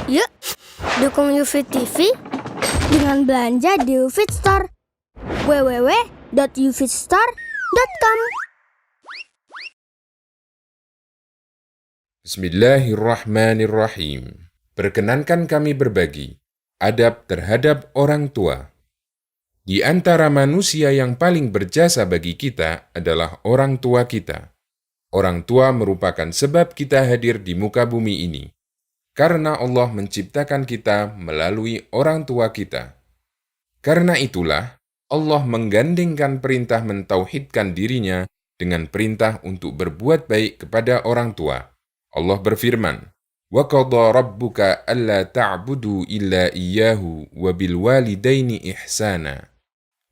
Yuk, dukung UFIT TV dengan belanja di UFIT Store. www.ufitstore.com. Bismillahirrahmanirrahim. Perkenankan kami berbagi adab terhadap orang tua. Di antara manusia yang paling berjasa bagi kita adalah orang tua kita. Orang tua merupakan sebab kita hadir di muka bumi ini. Karena Allah menciptakan kita melalui orang tua kita. Karena itulah, Allah menggandengkan perintah mentauhidkan dirinya dengan perintah untuk berbuat baik kepada orang tua. Allah berfirman, وَقَضَى رَبُّكَ أَلَّا تَعْبُدُوا إِلَّا إِيَّاهُ وَبِالْوَالِدَيْنِ إِحْسَانًا.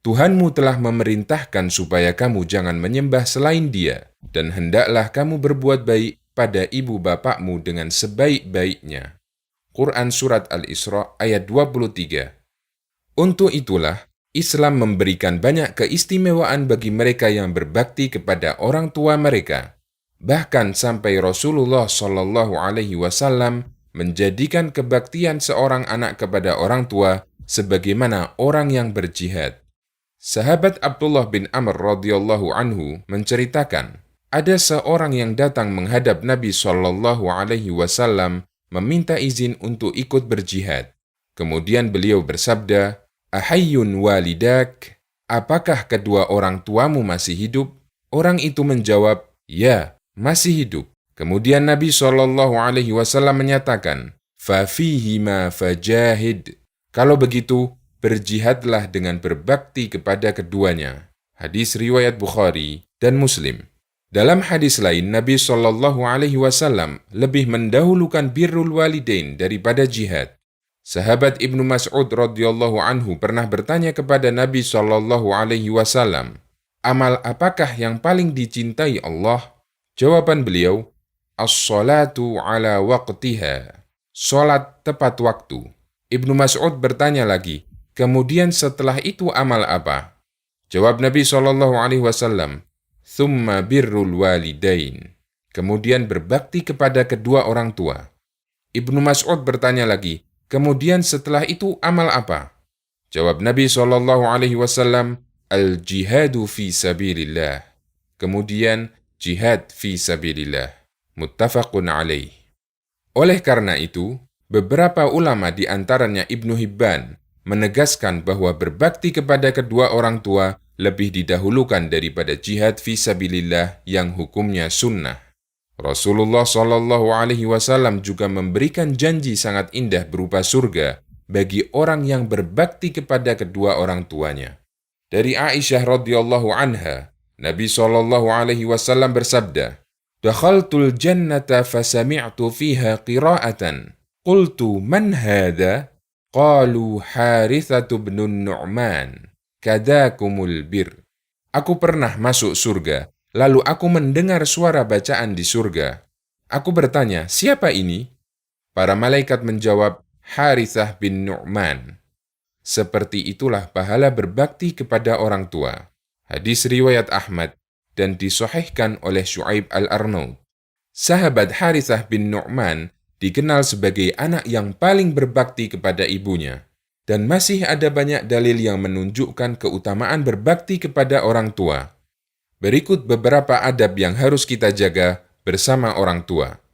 Tuhanmu telah memerintahkan supaya kamu jangan menyembah selain Dia, dan hendaklah kamu berbuat baik pada ibu bapakmu dengan sebaik-baiknya. Quran Surat Al-Isra ayat 23. Untuk itulah, Islam memberikan banyak keistimewaan bagi mereka yang berbakti kepada orang tua mereka. Bahkan sampai Rasulullah SAW menjadikan kebaktian seorang anak kepada orang tua sebagaimana orang yang berjihad. Sahabat Abdullah bin Amr radhiyallahu anhu menceritakan, ada seorang yang datang menghadap Nabi SAW meminta izin untuk ikut berjihad. Kemudian beliau bersabda, "Ahayyun walidak? Apakah kedua orang tuamu masih hidup?" Orang itu menjawab, "Ya, masih hidup." Kemudian Nabi SAW menyatakan, "Fafihima fajahid." Kalau begitu, berjihadlah dengan berbakti kepada keduanya. Hadis riwayat Bukhari dan Muslim. Dalam hadis lain, Nabi SAW lebih mendahulukan birrul walidain daripada jihad. Sahabat Ibnu Mas'ud radhiyallahu anhu pernah bertanya kepada Nabi SAW, amal apakah yang paling dicintai Allah? Jawaban beliau, as-salatu ala waqtiha, salat tepat waktu. Ibnu Mas'ud bertanya lagi, kemudian setelah itu amal apa? Jawab Nabi SAW, thumma birrul walidain, kemudian berbakti kepada kedua orang tua. Ibnu Mas'ud bertanya lagi, kemudian setelah itu amal apa? Jawab Nabi SAW, al-jihadu fi sabilillah, kemudian jihad fi sabilillah. Muttafaqun alaih. Oleh karena itu, beberapa ulama di antaranya Ibnu Hibban menegaskan bahwa berbakti kepada kedua orang tua lebih didahulukan daripada jihad fi sabilillah yang hukumnya sunnah. Rasulullah SAW juga memberikan janji sangat indah berupa surga bagi orang yang berbakti kepada kedua orang tuanya. Dari Aisyah radhiyallahu anha, Nabi SAW bersabda, "Dakhaltul jannata fasami'tu fiha qira'atan. Qultu man hadha? Qalu Harithatu bin Nu'man. Kadakumul bir." Aku pernah masuk surga, lalu aku mendengar suara bacaan di surga. Aku bertanya, siapa ini? Para malaikat menjawab, Harithah bin Nu'man. Seperti itulah pahala berbakti kepada orang tua. Hadis riwayat Ahmad dan disahihkan oleh Syu'aib al-Arnaud. Sahabat Harithah bin Nu'man dikenal sebagai anak yang paling berbakti kepada ibunya. Dan masih ada banyak dalil yang menunjukkan keutamaan berbakti kepada orang tua. Berikut beberapa adab yang harus kita jaga bersama orang tua.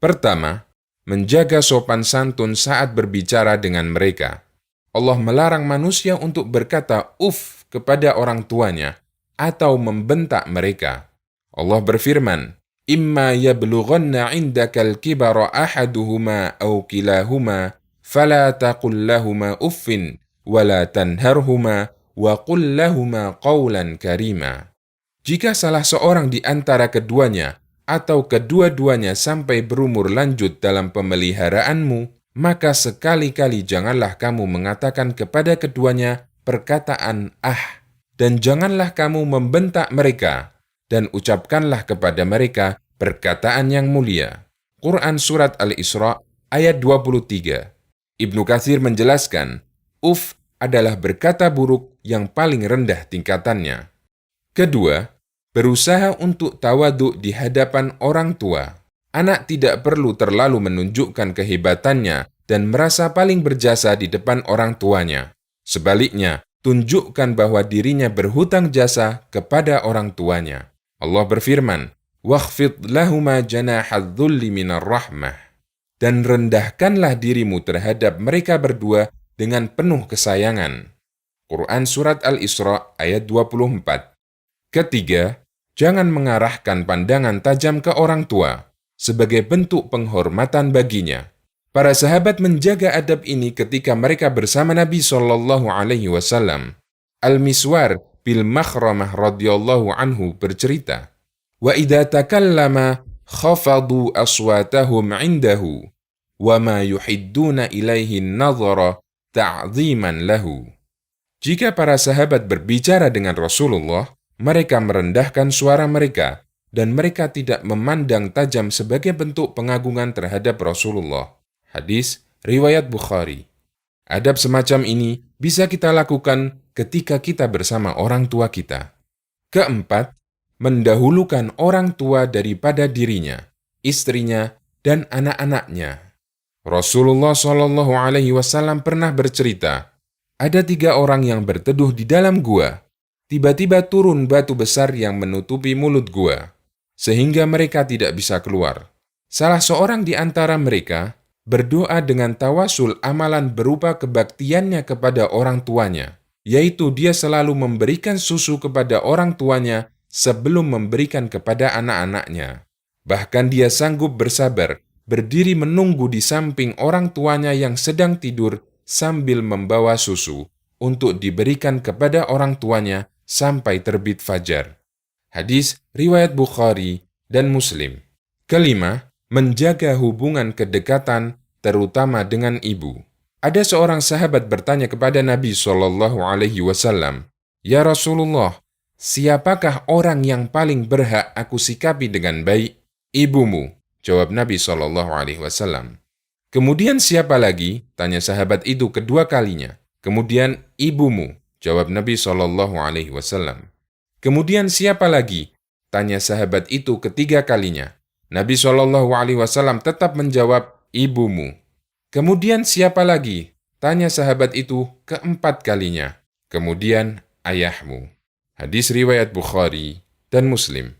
Pertama, menjaga sopan santun saat berbicara dengan mereka. Allah melarang manusia untuk berkata "uf" kepada orang tuanya atau membentak mereka. Allah berfirman, "Imma yablughanna 'indakal kibara ahaduhuma aw kilahuma fala taqul lahuma uffin wala tanharhuma wa qul lahuma qawlan karima." Jika salah seorang di antara keduanya atau kedua-duanya sampai berumur lanjut dalam pemeliharaanmu, maka sekali-kali janganlah kamu mengatakan kepada keduanya perkataan "ah", dan janganlah kamu membentak mereka, dan ucapkanlah kepada mereka perkataan yang mulia. Quran Surat Al-Isra ayat 23. Ibnu Katsir menjelaskan, uf adalah berkata buruk yang paling rendah tingkatannya. Kedua, berusaha untuk tawadhu di hadapan orang tua. Anak tidak perlu terlalu menunjukkan kehebatannya dan merasa paling berjasa di depan orang tuanya. Sebaliknya, tunjukkan bahwa dirinya berhutang jasa kepada orang tuanya. Allah berfirman, "Wakhfid lahuma janahadz dzulli minar rahmah." Dan rendahkanlah dirimu terhadap mereka berdua dengan penuh kesayangan. Quran Surat Al-Isra ayat 24. Ketiga, jangan mengarahkan pandangan tajam ke orang tua sebagai bentuk penghormatan baginya. Para sahabat menjaga adab ini ketika mereka bersama Nabi SAW. Al-Miswar bil Makhramah radhiyallahu anhu bercerita, "Wa idza takallama khafadu aswatahum 'indahu, wa ma yuhidduna ilaihi an-nadhara ta'dhiman lahu." Jika para sahabat berbicara dengan Rasulullah, mereka merendahkan suara mereka dan mereka tidak memandang tajam sebagai bentuk pengagungan terhadap Rasulullah. Hadis riwayat Bukhari. Adab semacam ini bisa kita lakukan ketika kita bersama orang tua kita. Keempat, mendahulukan orang tua daripada dirinya, istrinya, dan anak-anaknya. Rasulullah SAW pernah bercerita, ada 3 orang yang berteduh di dalam gua. Tiba-tiba turun batu besar yang menutupi mulut gua, sehingga mereka tidak bisa keluar. Salah seorang di antara mereka berdoa dengan tawasul amalan berupa kebaktiannya kepada orang tuanya, yaitu dia selalu memberikan susu kepada orang tuanya sebelum memberikan kepada anak-anaknya. Bahkan dia sanggup bersabar, berdiri menunggu di samping orang tuanya yang sedang tidur sambil membawa susu untuk diberikan kepada orang tuanya sampai terbit fajar. Hadis riwayat Bukhari dan Muslim. Kelima, menjaga hubungan kedekatan terutama dengan ibu. Ada seorang sahabat bertanya kepada Nabi SAW, "Ya Rasulullah, siapakah orang yang paling berhak aku sikapi dengan baik?" "Ibumu," jawab Nabi SAW. "Kemudian siapa lagi?" tanya sahabat itu kedua kalinya. "Kemudian ibumu," jawab Nabi SAW. "Kemudian siapa lagi?" tanya sahabat itu ketiga kalinya. Nabi SAW tetap menjawab, "Ibumu." "Kemudian siapa lagi?" tanya sahabat itu keempat kalinya. "Kemudian ayahmu." Hadis riwayat Bukhari dan Muslim.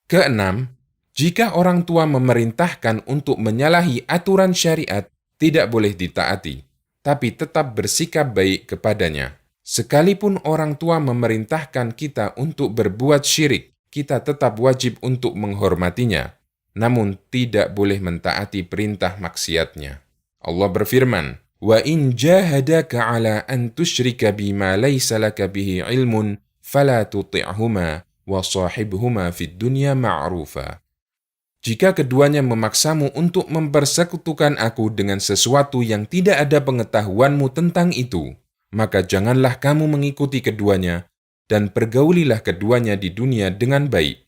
Keenam, jika orang tua memerintahkan untuk menyalahi aturan syariat, tidak boleh ditaati, tapi tetap bersikap baik kepadanya. Sekalipun orang tua memerintahkan kita untuk berbuat syirik, kita tetap wajib untuk menghormatinya, namun tidak boleh mentaati perintah maksiatnya. Allah berfirman, "Wa in jahadaka 'ala an tusyrika bima laysa laka bihi 'ilmun, fala tuti'huma wa shahibhuma fid dunya ma'rufa." Jika keduanya memaksamu untuk mempersekutukan aku dengan sesuatu yang tidak ada pengetahuanmu tentang itu, maka janganlah kamu mengikuti keduanya dan pergaulilah keduanya di dunia dengan baik.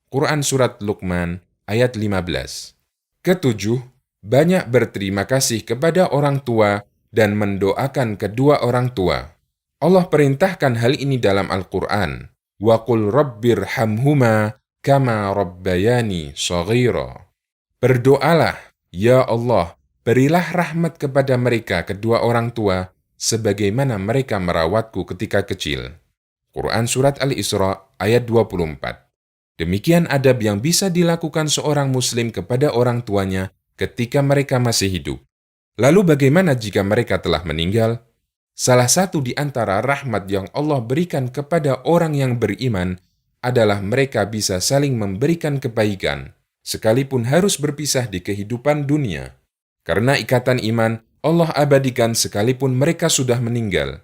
Quran Surat Luqman ayat 15. Ketujuh, banyak berterima kasih kepada orang tua dan mendoakan kedua orang tua. Allah perintahkan hal ini dalam Al-Quran. "Wa qul rabbirhamhuma kama rabbayani shaghira." Berdoalah, "Ya Allah, berilah rahmat kepada mereka kedua orang tua, sebagaimana mereka merawatku ketika kecil." Quran Surat Al-Isra ayat 24. Demikian adab yang bisa dilakukan seorang muslim kepada orang tuanya ketika mereka masih hidup. Lalu bagaimana jika mereka telah meninggal? Salah satu di antara rahmat yang Allah berikan kepada orang yang beriman adalah mereka bisa saling memberikan kebaikan, sekalipun harus berpisah di kehidupan dunia. Karena ikatan iman, Allah abadikan sekalipun mereka sudah meninggal.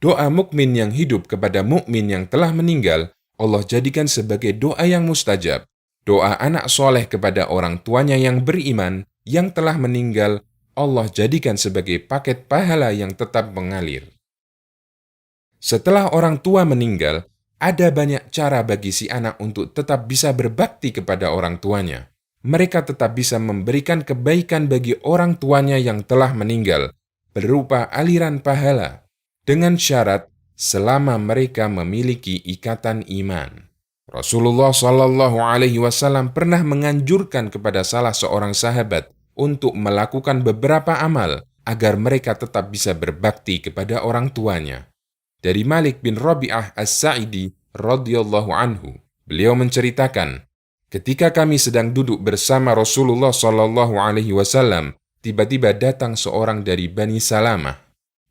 Doa mukmin yang hidup kepada mukmin yang telah meninggal, Allah jadikan sebagai doa yang mustajab. Doa anak soleh kepada orang tuanya yang beriman, yang telah meninggal, Allah jadikan sebagai paket pahala yang tetap mengalir. Setelah orang tua meninggal, ada banyak cara bagi si anak untuk tetap bisa berbakti kepada orang tuanya. Mereka tetap bisa memberikan kebaikan bagi orang tuanya yang telah meninggal, berupa aliran pahala, dengan syarat selama mereka memiliki ikatan iman. Rasulullah SAW pernah menganjurkan kepada salah seorang sahabat untuk melakukan beberapa amal agar mereka tetap bisa berbakti kepada orang tuanya. Dari Malik bin Rabi'ah As-Sa'idi radhiyallahu anhu, beliau menceritakan, ketika kami sedang duduk bersama Rasulullah sallallahu alaihi wasallam, tiba-tiba datang seorang dari Bani Salamah.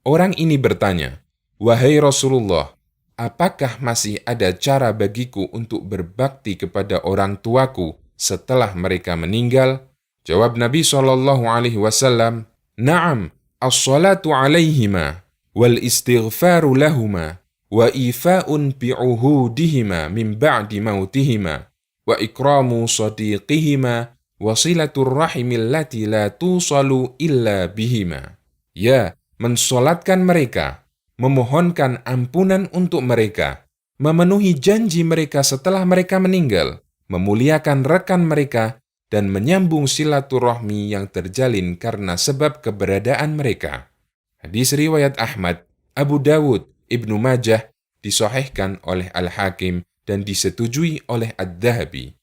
Orang ini bertanya, "Wahai Rasulullah, apakah masih ada cara bagiku untuk berbakti kepada orang tuaku setelah mereka meninggal?" Jawab Nabi sallallahu alaihi wasallam, "Na'am, as-salatu alaihima wal istighfaru lahuma wa ifa'un bi'uhudihima min ba'di mautihima wa ikramu sadiqihima wa silatur rahimil lati la tusalu illa bihima." Ya, mensolatkan mereka, memohonkan ampunan untuk mereka, memenuhi janji mereka setelah mereka meninggal, memuliakan rekan mereka, dan menyambung silaturahmi yang terjalin karena sebab keberadaan mereka. Hadis riwayat Ahmad, Abu Dawud, Ibnu Majah, disahihkan oleh Al-Hakim dan disetujui oleh Ad-Dhahabi.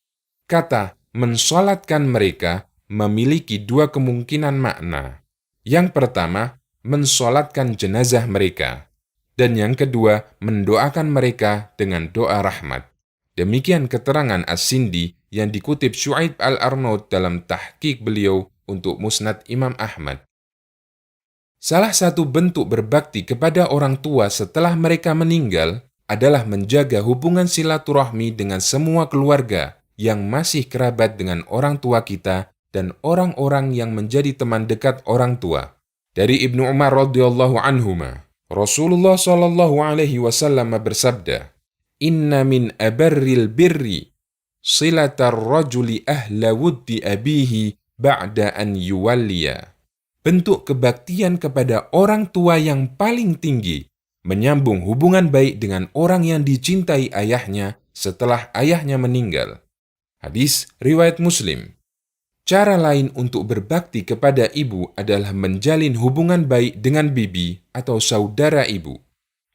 Kata mensolatkan mereka memiliki dua kemungkinan makna. Yang pertama, mensolatkan jenazah mereka. Dan yang kedua, mendoakan mereka dengan doa rahmat. Demikian keterangan As-Sindi yang dikutip Syu'aib Al-Arnaud dalam tahqiq beliau untuk Musnad Imam Ahmad. Salah satu bentuk berbakti kepada orang tua setelah mereka meninggal adalah menjaga hubungan silaturahmi dengan semua keluarga yang masih kerabat dengan orang tua kita dan orang-orang yang menjadi teman dekat orang tua. Dari Ibnu Umar radhiyallahu anhuma, Rasulullah sallallahu alaihi wasallam bersabda, "Inna min abarril birri silatar rajuli ahla wuddi abihi ba'da an yuwalliya." Bentuk kebaktian kepada orang tua yang paling tinggi, menyambung hubungan baik dengan orang yang dicintai ayahnya setelah ayahnya meninggal. Hadis riwayat Muslim. Cara lain untuk berbakti kepada ibu adalah menjalin hubungan baik dengan bibi atau saudara ibu.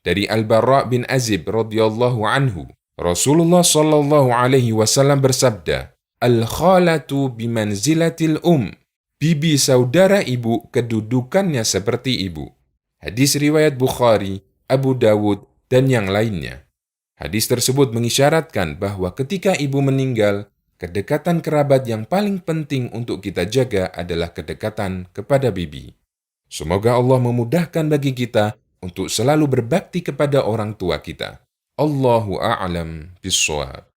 Dari Al-Bara' bin Azib radhiyallahu anhu, Rasulullah sallallahu alaihi wasallam bersabda, "Al-khalatu bimanzilatil Bibi saudara ibu kedudukannya seperti ibu." Hadis riwayat Bukhari, Abu Dawud, dan yang lainnya. Hadis tersebut mengisyaratkan bahwa ketika ibu meninggal, kedekatan kerabat yang paling penting untuk kita jaga adalah kedekatan kepada bibi. Semoga Allah memudahkan bagi kita untuk selalu berbakti kepada orang tua kita. Allahu a'lam bishawab.